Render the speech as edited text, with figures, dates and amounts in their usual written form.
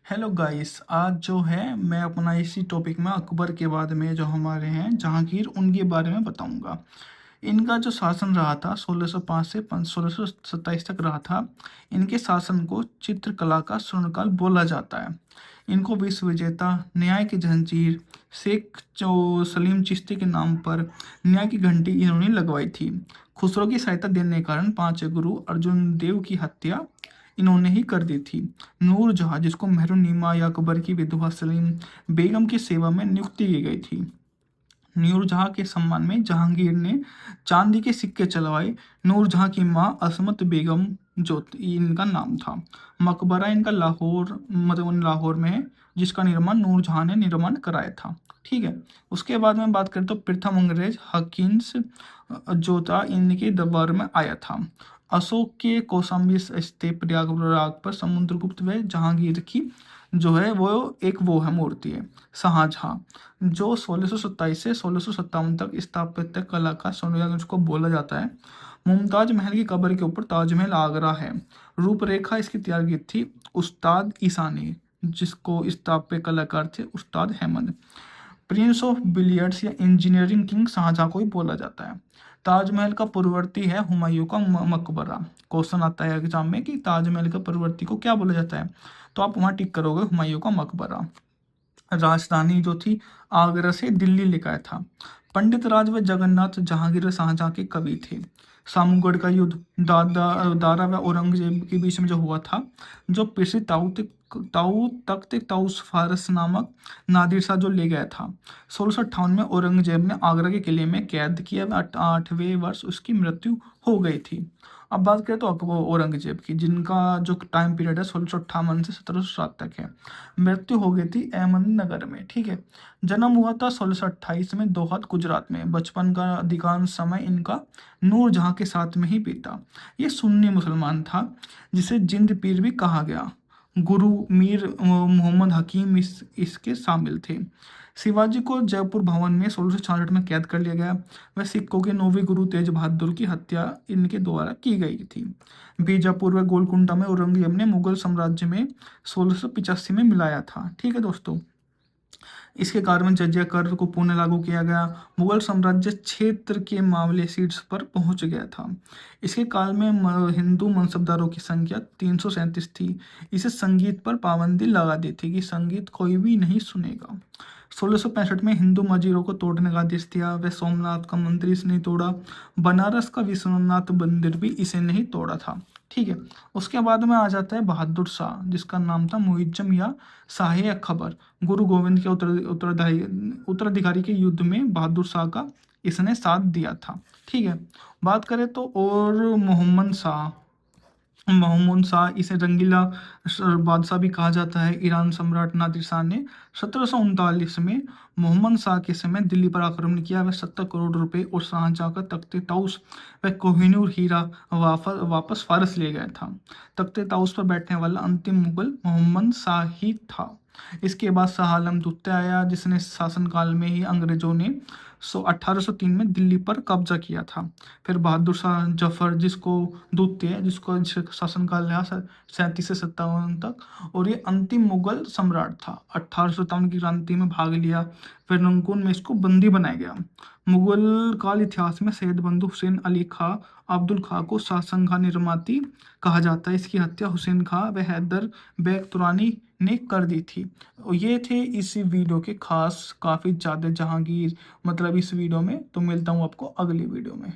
Hello guys, आज जो है मैं अपना इसी टॉपिक में अकबर के बाद में जो हमारे हैं जहांगीर उनके बारे में बताऊंगा। इनका जो शासन रहा था 1605 से 1627 तक रहा था। इनके शासन को चित्रकला का स्वर्णकाल बोला जाता है। इनको विश्व विजेता, न्याय की जंजीर, शेख जो सलीम चिश्ती के नाम पर न्याय की घंटी इन्होंने लगवाई थी। खुसरो की सहायता देने के कारण पांचवें गुरु अर्जुन देव की हत्या इन्होंने ही कर दी थी। नूर जहां, जिसको मेहरुनिमा या अकबर की विधवा सलीम बेगम की सेवा में नियुक्ति की गई थी। नूरजहां के सम्मान में जहांगीर ने चांदी के सिक्के चलवाए। नूरजहां की मां असमत बेगम जो इनका नाम था। मकबरा इनका लाहौर, मतलब लाहौर में है, जिसका निर्माण नूरजहां ने निर्माण कराया था। ठीक है। उसके बाद में बात करें तो प्रथम अंग्रेज हकिन्स जो था इनके दरबार में आया था। अशोक के कौशाम्बी स्थित प्रयागराज पर समुद्रगुप्त व जहांगीर की जो है वो है मूर्ति है। शाहजहां जो 1627 से 1657 तक स्थापत्य कला का स्वर्णिम उसको बोला जाता है। मुमताज महल की कब्र के ऊपर ताजमहल आगरा है। रूपरेखा इसकी तैयार की थी उस्ताद ईसा ने, जिसको स्थापत्य कलाकार थे उस्ताद अहमद। प्रिंस ऑफ बिलियर्ड्स या इंजीनियरिंग किंग शाहजहां को ही बोला जाता है। ताजमहल का पूर्ववर्ती है हुमायूं का मकबरा। क्वेश्चन आता है एग्जाम में कि ताजमहल का पूर्ववर्ती को क्या बोला जाता है, तो आप वहां टिक करोगे हुमायूं का मकबरा। राजधानी जो थी आगरा से दिल्ली लेकर आया था। पंडित राज व जगन्नाथ जहांगीर शाहजहां के कवि थे। सामूगढ़ का युद्ध दारा व औरंगजेब के बीच में जो हुआ था, जो प्रसिद्ध ताऊ तख्त ताउस फारस नामक नादिर शाह जो ले गया था। 1658 में औरंगजेब ने आगरा के किले में कैद किया व 8वें वर्ष उसकी मृत्यु हो गई थी। अब बात करें तो अकबर औरंगजेब की, जिनका जो टाइम पीरियड है 1658 से 1707 तक है। मृत्यु हो गई थी अहमदनगर में। ठीक है। जन्म हुआ था 1628 में दोहद गुजरात में। बचपन का अधिकांश समय इनका नूरजहां के साथ में ही बीता। ये सुन्नी मुसलमान था, जिसे जिंद पीर भी कहा गया। गुरु मीर मोहम्मद हकीम इसके शामिल थे। शिवाजी को जयपुर भवन में 1666 में कैद कर लिया गया। वह सिखों के 9वें गुरु तेज बहादुर की हत्या इनके द्वारा की गई थी। बीजापुर व गोलकुंडा में औरंगजेब ने मुगल साम्राज्य में 1685 में मिलाया था। ठीक है दोस्तों। इसके कारण में जजिया कर को पुनः लागू किया गया। मुगल साम्राज्य क्षेत्र के मामले सीट्स पर पहुंच गया था। इसके काल में हिंदू मनसबदारों की संख्या 337 थी। इसे संगीत पर पाबंदी लगा दी थी कि संगीत कोई भी नहीं सुनेगा। 1665 में हिंदू मजीरों को तोड़ने का आदेश दिया। वह सोमनाथ का मंदिर इसने नहीं तोड़ा। बनारस का विश्वनाथ मंदिर भी इसे नहीं तोड़ा था। ठीक है। उसके बाद में आ जाता है बहादुर शाह, जिसका नाम था मुइज्जम या शाह खबर। गुरु गोविंद के उत्तराधिकारी के युद्ध में बहादुर शाह का इसने साथ दिया था। ठीक है। बात करें तो और मोहम्मद शाह, इसे रंगीला बादशाह भी कहा जाता है। ईरान सम्राट नादिर शाह ने 1739 में मोहम्मद शाह के समय दिल्ली पर आक्रमण किया। वह 70 करोड़ रुपए और शाहजहां का तख्ते ताउस व कोहिनूर हीरा वापस फारस ले गया था। तख्ते ताउस पर बैठने वाला अंतिम मुगल मोहम्मद शाह ही था। इसके बाद शाह आलम दूसरा आया, जिसने शासनकाल में ही अंग्रेजों ने 1803 में दिल्ली पर कब्जा किया था। फिर बहादुर शाह जफर, जिसको द्वितीय, जिसको शासनकाल रहा 37 से 57 तक, और ये अंतिम मुगल सम्राट था। 1857 की क्रांति में भाग लिया। फिर रंगून में इसको बंदी बनाया गया। मुगल काल इतिहास में सैयद बंधु हुसैन अली खां अब्दुल खां को शासन का निर्माती कहा जाता है। इसकी हत्या हुसैन खां व हैदर बेग तुरानी ने कर दी थी। और ये थे इस वीडियो के खास काफ़ी ज़्यादा जहांगीर, मतलब इस वीडियो में। तो मिलता हूँ आपको अगली वीडियो में।